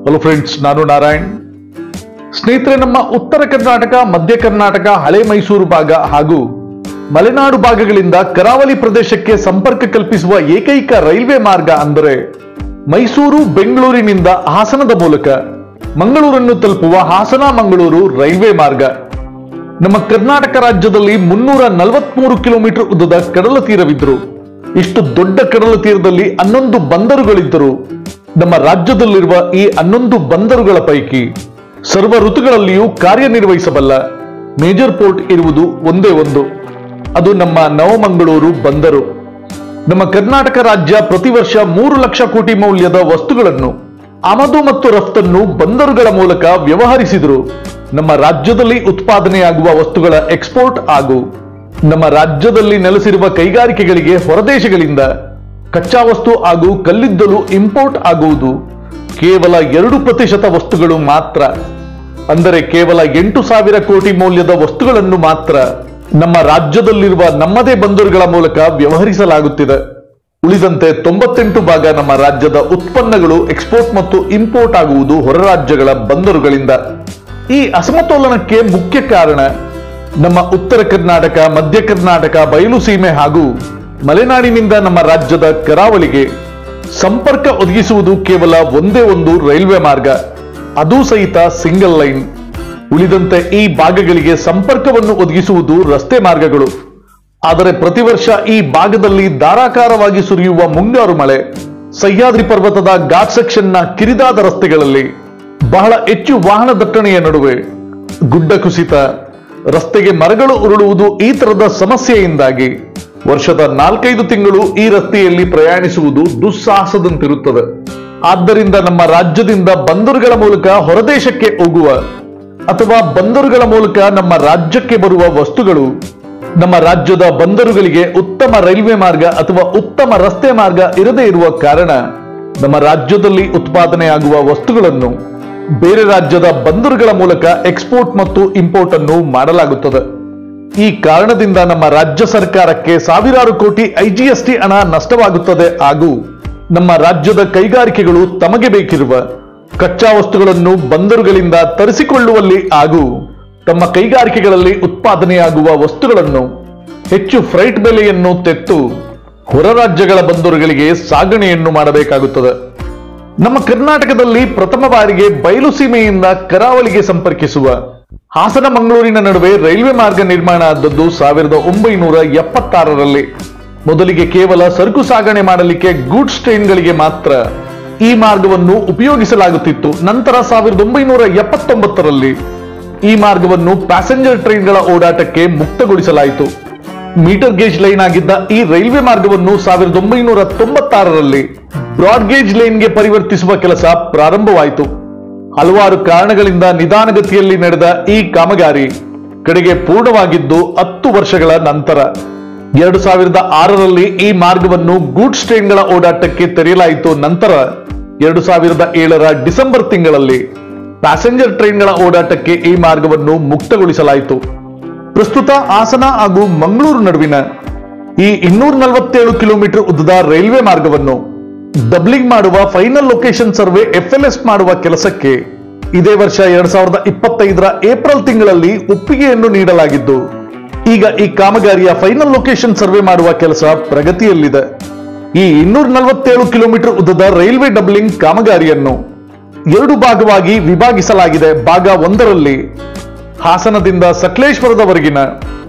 Hello friends, ನಾನು ನಾರಾಯಣ್. ಸ್ನೇಹಿತರೆ, ನಮ್ಮ ಉತ್ತರ ಕರ್ನಾಟಕ, ಮಧ್ಯ ಕರ್ನಾಟಕ, ಹಳೆ ಮೈಸೂರು ಭಾಗ ಹಾಗೂ ಮಲೆನಾಡು ಭಾಗಗಳಿಂದ ಕರಾವಳಿ ಪ್ರದೇಶಕ್ಕೆ ಸಂಪರ್ಕ ಕಲ್ಪಿಸುವ ಏಕೈಕ ರೈಲ್ವೆ ಮಾರ್ಗ ಅಂದರೆ ಮೈಸೂರು ಬೆಂಗಳೂರಿನಿಂದ ಹಾಸನದ ಮೂಲಕ ಮಂಗಳೂರನ್ನು ತಲುಪುವ ಹಾಸನ ಮಂಗಳೂರು ರೈಲ್ವೆ ಮಾರ್ಗ. ನಮ್ಮ ಕರ್ನಾಟಕ ರಾಜ್ಯದಲ್ಲಿ 343 ಕಿಲೋಮೀಟರ್ ಉದ್ದದ ಕಡಲ ತೀರವಿದ್ದರು. ಇಷ್ಟು ದೊಡ್ಡ ಕಡಲ ತೀರದಲ್ಲಿ 11 ಬಂದರುಗಳಿದ್ದರು. ನಮ್ಮ ರಾಜ್ಯದಲ್ಲಿರುವ ಈ 11 ಬಂದರುಗಳ ಪೈಕಿ ಸರ್ವ ಋತುಗಳಲ್ಲಿಯೂ ಕಾರ್ಯನಿರ್ವಹಿಸಬಲ್ಲ ಮೇಜರ್ ಪೋರ್ಟ್ ಇರುವುದು ಒಂದೇ ಒಂದು, ಅದು ನಮ್ಮ ನವಮಂಗಳೂರು ಬಂದರು. ನಮ್ಮ ಕರ್ನಾಟಕ ರಾಜ್ಯ ಪ್ರತಿ ವರ್ಷ 3 ಲಕ್ಷ ಕೋಟಿ ಮೌಲ್ಯದ ವಸ್ತುಗಳನ್ನು ಆಮದು ಮತ್ತು ರಫ್ತನ್ನು ಬಂದರುಗಳ ಮೂಲಕ ವ್ಯವಹರಿಸಿದರು. ನಮ್ಮ ರಾಜ್ಯದಲ್ಲಿ ಉತ್ಪಾದನೆಯಾಗುವ ವಸ್ತುಗಳ ಎಕ್ಸ್ಪೋರ್ಟ್ ಹಾಗೂ ನಮ್ಮ ರಾಜ್ಯದಲ್ಲಿ ನೆಲೆಸಿರುವ ಕೈಗಾರಿಕೆಗಳಿಗೆ ಹೊರದೇಶಗಳಿಂದ ಕಚ್ಚಾ ವಸ್ತು ಹಾಗೂ ಕಲ್ಲಿದ್ದಲು ಇಂಪೋರ್ಟ್ ಆಗುವುದು ಕೇವಲ 2% ವಸ್ತುಗಳು ಮಾತ್ರ. ಅಂದರೆ ಕೇವಲ 8,000 ಕೋಟಿ ಮೌಲ್ಯದ ವಸ್ತುಗಳನ್ನು ಮಾತ್ರ ನಮ್ಮ ರಾಜ್ಯದಲ್ಲಿರುವ ನಮ್ಮದೇ ಬಂದರುಗಳ ಮೂಲಕ ವ್ಯವಹರಿಸಲಾಗುತ್ತಿದೆ. ಉಳಿದಂತೆ 98 ಭಾಗ ನಮ್ಮ ರಾಜ್ಯದ ಉತ್ಪನ್ನಗಳು ಎಕ್ಸ್ಪೋರ್ಟ್ ಮತ್ತು ಇಂಪೋರ್ಟ್ ಆಗುವುದು ಹೊರ ರಾಜ್ಯಗಳ ಬಂದರುಗಳಿಂದ. ಈ ಅಸಮತೋಲನಕ್ಕೆ ಮುಖ್ಯ ಕಾರಣ ನಮ್ಮ ಉತ್ತರ ಕರ್ನಾಟಕ, ಮಧ್ಯ ಕರ್ನಾಟಕ, ಬಯಲು ಸೀಮೆ ಹಾಗೂ ಮಲೆನಾಡಿನಿಂದ ನಮ್ಮ ರಾಜ್ಯದ ಕರಾವಳಿಗೆ ಸಂಪರ್ಕ ಒದಗಿಸುವುದು ಕೇವಲ ಒಂದೇ ಒಂದು ರೈಲ್ವೆ ಮಾರ್ಗ, ಅದೂ ಸಹಿತ ಸಿಂಗಲ್ ಲೈನ್. ಉಳಿದಂತೆ ಈ ಭಾಗಗಳಿಗೆ ಸಂಪರ್ಕವನ್ನು ಒದಗಿಸುವುದು ರಸ್ತೆ ಮಾರ್ಗಗಳು. ಆದರೆ ಪ್ರತಿ ವರ್ಷ ಈ ಭಾಗದಲ್ಲಿ ಧಾರಾಕಾರವಾಗಿ ಸುರಿಯುವ ಮುಂಗಾರು ಮಳೆ, ಸಹ್ಯಾದ್ರಿ ಪರ್ವತದ ಘಾಟ್ ಸೆಕ್ಷನ್ನ ಕಿರಿದಾದ ರಸ್ತೆಗಳಲ್ಲಿ ಬಹಳ ಹೆಚ್ಚು ವಾಹನ ದಟ್ಟಣೆಯ ನಡುವೆ ಗುಡ್ಡ ಕುಸಿತ, ರಸ್ತೆಗೆ ಮರಗಳು ಉರುಳುವುದು ಈ ತರದ ಸಮಸ್ಯೆಯಿಂದಾಗಿ ವರ್ಷದ 4-5 ತಿಂಗಳು ಈ ರಸ್ತೆಯಲ್ಲಿ ಪ್ರಯಾಣಿಸುವುದು ದುಸ್ಸಾಹಸದಂತಿರುತ್ತದೆ. ಆದ್ದರಿಂದ ನಮ್ಮ ರಾಜ್ಯದಿಂದ ಬಂದರುಗಳ ಮೂಲಕ ಹೊರದೇಶಕ್ಕೆ ಹೋಗುವ ಅಥವಾ ಬಂದರುಗಳ ಮೂಲಕ ನಮ್ಮ ರಾಜ್ಯಕ್ಕೆ ಬರುವ ವಸ್ತುಗಳು ನಮ್ಮ ರಾಜ್ಯದ ಬಂದರುಗಳಿಗೆ ಉತ್ತಮ ರೈಲ್ವೆ ಮಾರ್ಗ ಅಥವಾ ಉತ್ತಮ ರಸ್ತೆ ಮಾರ್ಗ ಇರದೇ ಇರುವ ಕಾರಣ ನಮ್ಮ ರಾಜ್ಯದಲ್ಲಿ ಉತ್ಪಾದನೆಯಾಗುವ ವಸ್ತುಗಳನ್ನು ಬೇರೆ ರಾಜ್ಯದ ಬಂದರುಗಳ ಮೂಲಕ ಎಕ್ಸ್ಪೋರ್ಟ್ ಮತ್ತು ಇಂಪೋರ್ಟ್ ಅನ್ನು ಮಾಡಲಾಗುತ್ತದೆ. ಈ ಕಾರಣದಿಂದ ನಮ್ಮ ರಾಜ್ಯ ಸರ್ಕಾರಕ್ಕೆ ಸಾವಿರಾರು ಕೋಟಿ IGST ಹಣ ನಷ್ಟವಾಗುತ್ತದೆ ಹಾಗೂ ನಮ್ಮ ರಾಜ್ಯದ ಕೈಗಾರಿಕೆಗಳು ತಮಗೆ ಬೇಕಿರುವ ಕಚ್ಚಾ ವಸ್ತುಗಳನ್ನು ಬಂದರುಗಳಿಂದ ತರಿಸಿಕೊಳ್ಳುವಲ್ಲಿ ಹಾಗೂ ತಮ್ಮ ಕೈಗಾರಿಕೆಗಳಲ್ಲಿ ಉತ್ಪಾದನೆಯಾಗುವ ವಸ್ತುಗಳನ್ನು ಹೆಚ್ಚು ಫ್ರೈಟ್ ಬೆಲೆಯನ್ನು ತೆತ್ತು ಹೊರ ರಾಜ್ಯಗಳ ಬಂದರುಗಳಿಗೆ ಸಾಗಣೆಯನ್ನು ಮಾಡಬೇಕಾಗುತ್ತದೆ. ನಮ್ಮ ಕರ್ನಾಟಕದಲ್ಲಿ ಪ್ರಥಮ ಬಾರಿಗೆ ಬಯಲು ಸೀಮೆಯಿಂದ ಕರಾವಳಿಗೆ ಸಂಪರ್ಕಿಸುವ ಹಾಸನ ಮಂಗಳೂರಿನ ನಡುವೆ ರೈಲ್ವೆ ಮಾರ್ಗ ನಿರ್ಮಾಣ ಆದದ್ದು 1976ರಲ್ಲಿ. ಮೊದಲಿಗೆ ಕೇವಲ ಸರಕು ಸಾಗಣೆ ಮಾಡಲಿಕ್ಕೆ ಗೂಡ್ಸ್ ಟ್ರೈನ್ಗಳಿಗೆ ಮಾತ್ರ ಈ ಮಾರ್ಗವನ್ನು ಉಪಯೋಗಿಸಲಾಗುತ್ತಿತ್ತು. ನಂತರ 1979ರಲ್ಲಿ ಈ ಮಾರ್ಗವನ್ನು ಪ್ಯಾಸೆಂಜರ್ ಟ್ರೈನ್ಗಳ ಓಡಾಟಕ್ಕೆ ಮುಕ್ತಗೊಳಿಸಲಾಯಿತು. ಮೀಟರ್ ಗೇಜ್ ಲೈನ್ ಆಗಿದ್ದ ಈ ರೈಲ್ವೆ ಮಾರ್ಗವನ್ನು 1996ರಲ್ಲಿ ಬ್ರಾಡ್ ಗೇಜ್ ಲೈನ್ಗೆ ಪರಿವರ್ತಿಸುವ ಕೆಲಸ ಪ್ರಾರಂಭವಾಯಿತು. ಹಲವಾರು ಕಾರಣಗಳಿಂದ ನಿಧಾನಗತಿಯಲ್ಲಿ ನಡೆದ ಈ ಕಾಮಗಾರಿ ಕಡೆಗೆ ಪೂರ್ಣವಾಗಿದ್ದು 10 ವರ್ಷಗಳ ನಂತರ 2006ರಲ್ಲಿ ಈ ಮಾರ್ಗವನ್ನು ಗೂಡ್ಸ್ ಟ್ರೈನ್ಗಳ ಓಡಾಟಕ್ಕೆ ತೆರೆಯಲಾಯಿತು. ನಂತರ 2007ರ ಡಿಸೆಂಬರ್ ತಿಂಗಳಲ್ಲಿ ಪ್ಯಾಸೆಂಜರ್ ಟ್ರೈನ್ಗಳ ಓಡಾಟಕ್ಕೆ ಈ ಮಾರ್ಗವನ್ನು ಮುಕ್ತಗೊಳಿಸಲಾಯಿತು. ಪ್ರಸ್ತುತ ಹಾಸನ ಹಾಗೂ ಮಂಗಳೂರು ನಡುವಿನ ಈ 247 ಕಿಲೋಮೀಟರ್ ಉದ್ದದ ರೈಲ್ವೆ ಮಾರ್ಗವನ್ನು ಡಬ್ಲಿಂಗ್ ಮಾಡುವ ಫೈನಲ್ ಲೊಕೇಶನ್ ಸರ್ವೆ FLS ಮಾಡುವ ಕೆಲಸಕ್ಕೆ ಇದೇ ವರ್ಷ 2025ರ ಏಪ್ರಿಲ್ ತಿಂಗಳಲ್ಲಿ ಒಪ್ಪಿಗೆಯನ್ನು ನೀಡಲಾಗಿದ್ದು, ಈಗ ಈ ಕಾಮಗಾರಿಯ ಫೈನಲ್ ಲೊಕೇಶನ್ ಸರ್ವೆ ಮಾಡುವ ಕೆಲಸ ಪ್ರಗತಿಯಲ್ಲಿದೆ. ಈ 247 ಕಿಲೋಮೀಟರ್ ಉದ್ದದ ರೈಲ್ವೆ ಡಬ್ಲಿಂಗ್ ಕಾಮಗಾರಿಯನ್ನು 2 ಭಾಗವಾಗಿ ವಿಭಾಗಿಸಲಾಗಿದೆ. ಭಾಗ 1ರಲ್ಲಿ ಹಾಸನದಿಂದ ಸಕಲೇಶ್ವರದವರೆಗಿನ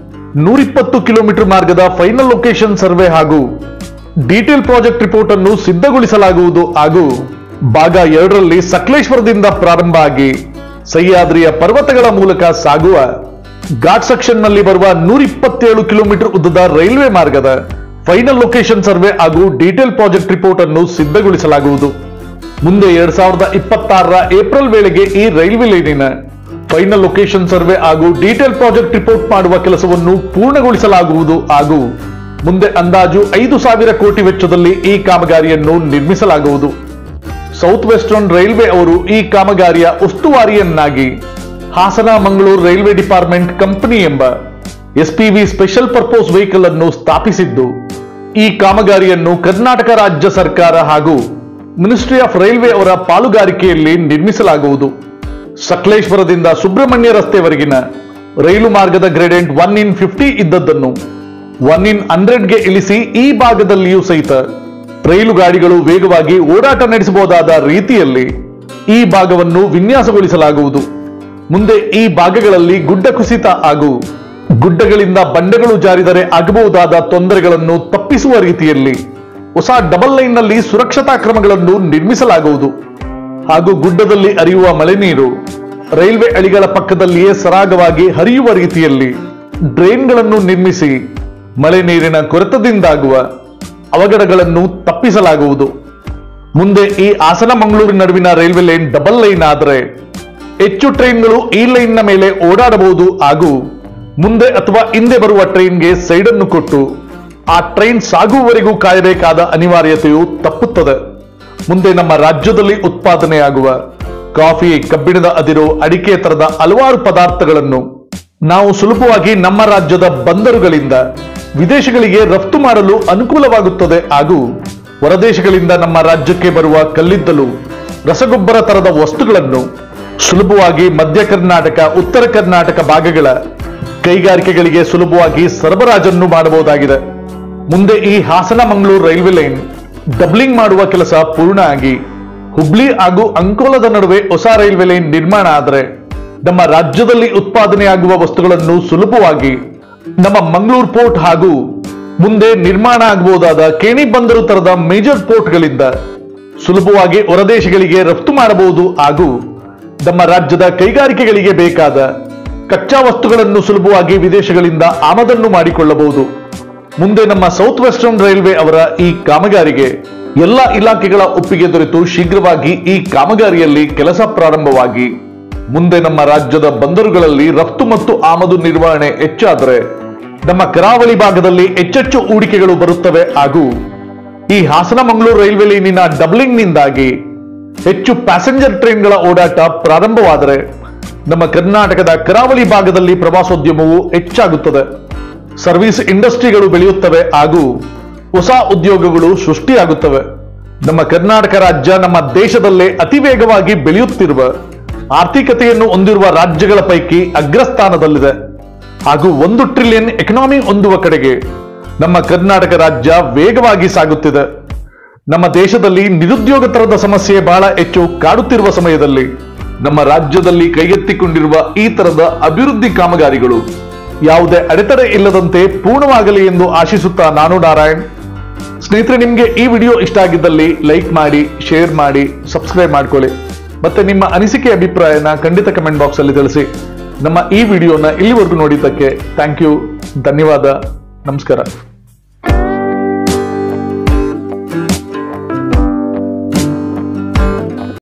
120 ಕಿಲೋಮೀಟರ್ ಮಾರ್ಗದ ಫೈನಲ್ ಲೊಕೇಶನ್ ಸರ್ವೆ ಹಾಗೂ ಡೀಟೇಲ್ ಪ್ರಾಜೆಕ್ಟ್ ರಿಪೋರ್ಟ್ ಅನ್ನು ಸಿದ್ಧಗೊಳಿಸಲಾಗುವುದು ಹಾಗೂ ಭಾಗ 2ರಲ್ಲಿ ಸಕಲೇಶ್ವರದಿಂದ ಪ್ರಾರಂಭ ಆಗಿ ಸಹ್ಯಾದ್ರಿಯ ಪರ್ವತಗಳ ಮೂಲಕ ಸಾಗುವ ಘಾಟ್ ಸೆಕ್ಷನ್ ನಲ್ಲಿ ಬರುವ 127 ಕಿಲೋಮೀಟರ್ ಉದ್ದದ ರೈಲ್ವೆ ಮಾರ್ಗದ ಫೈನಲ್ ಲೊಕೇಶನ್ ಸರ್ವೆ ಹಾಗೂ ಡೀಟೇಲ್ ಪ್ರಾಜೆಕ್ಟ್ ರಿಪೋರ್ಟ್ ಅನ್ನು ಸಿದ್ಧಗೊಳಿಸಲಾಗುವುದು. ಮುಂದೆ 2026ರ ಏಪ್ರಿಲ್ ವೇಳೆಗೆ ಈ ರೈಲ್ವೆ ಲೈನಿನ ಫೈನಲ್ ಲೊಕೇಶನ್ ಸರ್ವೆ ಹಾಗೂ ಡೀಟೇಲ್ ಪ್ರಾಜೆಕ್ಟ್ ರಿಪೋರ್ಟ್ ಮಾಡುವ ಕೆಲಸವನ್ನು ಪೂರ್ಣಗೊಳಿಸಲಾಗುವುದು ಹಾಗೂ ಮುಂದೆ ಅಂದಾಜು 5,000 ಕೋಟಿ ವೆಚ್ಚದಲ್ಲಿ ಈ ಕಾಮಗಾರಿಯನ್ನು ನಿರ್ಮಿಸಲಾಗುವುದು. ಸೌತ್ ವೆಸ್ಟರ್ನ್ ರೈಲ್ವೆ ಅವರು ಈ ಕಾಮಗಾರಿಯ ಉಸ್ತುವಾರಿಯನ್ನಾಗಿ Hassan Mangaluru railway department company ಎಂಬ SPV ಸ್ಪೆಷಲ್ ಪರ್ಪೋಸ್ ವೆಹಿಕಲ್ ಅನ್ನು ಸ್ಥಾಪಿಸಿದ್ದು, ಈ ಕಾಮಗಾರಿಯನ್ನು ಕರ್ನಾಟಕ ರಾಜ್ಯ ಸರ್ಕಾರ ಹಾಗೂ ಮಿನಿಸ್ಟ್ರಿ ಆಫ್ ರೈಲ್ವೆ ಅವರ ಪಾಲುಗಾರಿಕೆಯಲ್ಲಿ ನಿರ್ಮಿಸಲಾಗುವುದು. ಸಕಲೇಶ್ವರದಿಂದ ಸುಬ್ರಹ್ಮಣ್ಯ ರಸ್ತೆವರೆಗಿನ ರೈಲು ಮಾರ್ಗದ ಗ್ರೇಡೆಂಟ್ 1/50 ಇದ್ದದ್ದನ್ನು 1/100ಗೆ ಇಳಿಸಿ ಈ ಭಾಗದಲ್ಲಿಯೂ ಸಹಿತ ರೈಲು ಗಾಡಿಗಳು ವೇಗವಾಗಿ ಓಡಾಟ ನಡೆಸಬಹುದಾದ ರೀತಿಯಲ್ಲಿ ಈ ಭಾಗವನ್ನು ವಿನ್ಯಾಸಗೊಳಿಸಲಾಗುವುದು. ಮುಂದೆ ಈ ಭಾಗಗಳಲ್ಲಿ ಗುಡ್ಡ ಕುಸಿತ ಹಾಗೂ ಗುಡ್ಡಗಳಿಂದ ಬಂಡೆಗಳು ಜಾರಿದರೆ ಆಗಬಹುದಾದ ತೊಂದರೆಗಳನ್ನು ತಪ್ಪಿಸುವ ರೀತಿಯಲ್ಲಿ ಹೊಸ ಡಬಲ್ ಲೈನ್ ನಲ್ಲಿ ಸುರಕ್ಷತಾ ಕ್ರಮಗಳನ್ನು ನಿರ್ಮಿಸಲಾಗುವುದು. ಹಾಗೂ ಗುಡ್ಡದಲ್ಲಿ ಹರಿಯುವ ಮಳೆ ನೀರು ರೈಲ್ವೆ ಹಳಿಗಳ ಪಕ್ಕದಲ್ಲಿಯೇ ಸರಾಗವಾಗಿ ಹರಿಯುವ ರೀತಿಯಲ್ಲಿ ಡ್ರೈನ್ಗಳನ್ನು ನಿರ್ಮಿಸಿ ಮಳೆ ನೀರಿನ ಕೊರತದಿಂದಾಗುವ ಅವಘಡಗಳನ್ನು ತಪ್ಪಿಸಲಾಗುವುದು. ಮುಂದೆ ಈ ಹಾಸನ ಮಂಗಳೂರು ನಡುವಿನ ರೈಲ್ವೆ ಲೈನ್ ಡಬಲ್ ಲೈನ್ ಆದರೆ ಹೆಚ್ಚು ಟ್ರೈನ್ಗಳು ಈ ಲೈನ್ನ ಮೇಲೆ ಓಡಾಡಬಹುದು ಹಾಗೂ ಮುಂದೆ ಅಥವಾ ಹಿಂದೆ ಬರುವ ಟ್ರೈನ್ಗೆ ಸೈಡ್ ಅನ್ನು ಕೊಟ್ಟು ಆ ಟ್ರೈನ್ ಸಾಗುವವರೆಗೂ ಕಾಯಬೇಕಾದ ಅನಿವಾರ್ಯತೆಯು ತಪ್ಪುತ್ತದೆ. ಮುಂದೆ ನಮ್ಮ ರಾಜ್ಯದಲ್ಲಿ ಉತ್ಪಾದನೆಯಾಗುವ ಕಾಫಿ, ಕಬ್ಬಿಣದ ಅದಿರು, ಅಡಿಕೆ ತರದ ಹಲವಾರು ಪದಾರ್ಥಗಳನ್ನು ನಾವು ಸುಲಭವಾಗಿ ನಮ್ಮ ರಾಜ್ಯದ ಬಂದರುಗಳಿಂದ ವಿದೇಶಗಳಿಗೆ ರಫ್ತು ಮಾಡಲು ಅನುಕೂಲವಾಗುತ್ತದೆ ಹಾಗೂ ಹೊರದೇಶಗಳಿಂದ ನಮ್ಮ ರಾಜ್ಯಕ್ಕೆ ಬರುವ ಕಲ್ಲಿದ್ದಲು, ರಸಗೊಬ್ಬರ ತರದ ವಸ್ತುಗಳನ್ನು ಸುಲಭವಾಗಿ ಮಧ್ಯ ಕರ್ನಾಟಕ, ಉತ್ತರ ಕರ್ನಾಟಕ ಭಾಗಗಳ ಕೈಗಾರಿಕೆಗಳಿಗೆ ಸುಲಭವಾಗಿ ಸರಬರಾಜನ್ನು ಮಾಡಬಹುದಾಗಿದೆ. ಮುಂದೆ ಈ Hassan Mangaluru railway line doubling ಮಾಡುವ ಕೆಲಸ ಪೂರ್ಣ ಆಗಿ ಹುಬ್ಳಿ ಹಾಗೂ ಅಂಕೋಲದ ನಡುವೆ ಹೊಸ ರೈಲ್ವೆ ಲೈನ್ ನಿರ್ಮಾಣ ಆದರೆ ನಮ್ಮ ರಾಜ್ಯದಲ್ಲಿ ಉತ್ಪಾದನೆಯಾಗುವ ವಸ್ತುಗಳನ್ನು ಸುಲಭವಾಗಿ ನಮ್ಮ ಮಂಗಳೂರು ಪೋರ್ಟ್ ಹಾಗೂ ಮುಂದೆ ನಿರ್ಮಾಣ ಆಗಬಹುದಾದ ಕೇಣಿ ಬಂದರು ತರದ ಮೇಜರ್ ಪೋರ್ಟ್ಗಳಿಂದ ಸುಲಭವಾಗಿ ಹೊರದೇಶಗಳಿಗೆ ರಫ್ತು ಮಾಡಬಹುದು ಹಾಗೂ ನಮ್ಮ ರಾಜ್ಯದ ಕೈಗಾರಿಕೆಗಳಿಗೆ ಬೇಕಾದ ಕಚ್ಚಾ ವಸ್ತುಗಳನ್ನು ಸುಲಭವಾಗಿ ವಿದೇಶಗಳಿಂದ ಆಮದನ್ನು ಮಾಡಿಕೊಳ್ಳಬಹುದು. ಮುಂದೆ ನಮ್ಮ ಸೌತ್ ವೆಸ್ಟರ್ನ್ ರೈಲ್ವೆ ಅವರ ಈ ಕಾಮಗಾರಿಗೆ ಎಲ್ಲ ಇಲಾಖೆಗಳ ಒಪ್ಪಿಗೆ ದೊರೆತು ಶೀಘ್ರವಾಗಿ ಈ ಕಾಮಗಾರಿಯಲ್ಲಿ ಕೆಲಸ ಪ್ರಾರಂಭವಾಗಿ ಮುಂದೆ ನಮ್ಮ ರಾಜ್ಯದ ಬಂದರುಗಳಲ್ಲಿ ರಫ್ತು ಮತ್ತು ಆಮದು ನಿರ್ವಹಣೆ ಹೆಚ್ಚಾದರೆ ನಮ್ಮ ಕರಾವಳಿ ಭಾಗದಲ್ಲಿ ಹೆಚ್ಚೆಚ್ಚು ಹೂಡಿಕೆಗಳು ಬರುತ್ತವೆ ಹಾಗೂ ಈ ಹಾಸನ ಮಂಗಳೂರು ರೈಲ್ವೆ ಲೈನಿನ ಡಬ್ಲಿಂಗ್ ನಿಂದಾಗಿ ಹೆಚ್ಚು ಪ್ಯಾಸೆಂಜರ್ ಟ್ರೈನ್ಗಳ ಓಡಾಟ ಪ್ರಾರಂಭವಾದರೆ ನಮ್ಮ ಕರ್ನಾಟಕದ ಕರಾವಳಿ ಭಾಗದಲ್ಲಿ ಪ್ರವಾಸೋದ್ಯಮವು ಹೆಚ್ಚಾಗುತ್ತದೆ, ಸರ್ವಿಸ್ ಇಂಡಸ್ಟ್ರಿಗಳು ಬೆಳೆಯುತ್ತವೆ ಹಾಗೂ ಹೊಸ ಉದ್ಯೋಗಗಳು ಸೃಷ್ಟಿಯಾಗುತ್ತವೆ. ನಮ್ಮ ಕರ್ನಾಟಕ ರಾಜ್ಯ ನಮ್ಮ ದೇಶದಲ್ಲೇ ಅತಿ ವೇಗವಾಗಿ ಬೆಳೆಯುತ್ತಿರುವ ಆರ್ಥಿಕತೆಯನ್ನು ಹೊಂದಿರುವ ರಾಜ್ಯಗಳ ಪೈಕಿ ಅಗ್ರಸ್ಥಾನದಲ್ಲಿದೆ ಹಾಗೂ 1 ಟ್ರಿಲಿಯನ್ ಎಕನಾಮಿ ಹೊಂದುವ ಕಡೆಗೆ ನಮ್ಮ ಕರ್ನಾಟಕ ರಾಜ್ಯ ವೇಗವಾಗಿ ಸಾಗುತ್ತಿದೆ. ನಮ್ಮ ದೇಶದಲ್ಲಿ ನಿರುದ್ಯೋಗ ತರದ ಸಮಸ್ಯೆ ಬಹಳ ಹೆಚ್ಚು ಕಾಡುತ್ತಿರುವ ಸಮಯದಲ್ಲಿ ನಮ್ಮ ರಾಜ್ಯದಲ್ಲಿ ಕೈಗೆತ್ತಿಕೊಂಡಿರುವ ಈ ತರದ ಅಭಿವೃದ್ಧಿ ಕಾಮಗಾರಿಗಳು ಯಾವುದೇ ಅಡೆತಡೆ ಇಲ್ಲದಂತೆ ಪೂರ್ಣವಾಗಲಿ ಎಂದು ಆಶಿಸುತ್ತಾ ನಾನು ನಾರಾಯಣ್. ಸ್ನೇಹಿತರೆ, ನಿಮಗೆ ಈ ವಿಡಿಯೋ ಇಷ್ಟ ಆಗಿದ್ದಲ್ಲಿ ಲೈಕ್ ಮಾಡಿ, ಶೇರ್ ಮಾಡಿ, ಸಬ್ಸ್ಕ್ರೈಬ್ ಮಾಡ್ಕೊಳ್ಳಿ. ಮತ್ತೆ ನಿಮ್ಮ ಅನಿಸಿಕೆ ಅಭಿಪ್ರಾಯನ ಖಂಡಿತ ಕಮೆಂಟ್ ಬಾಕ್ಸ್ ಅಲ್ಲಿ ತಿಳಿಸಿ. ನಮ್ಮ ಈ ವಿಡಿಯೋನ ಇಲ್ಲಿವರೆಗೂ ನೋಡಿದ್ದಕ್ಕೆ ಥ್ಯಾಂಕ್ ಯು, ಧನ್ಯವಾದ, ನಮಸ್ಕಾರ.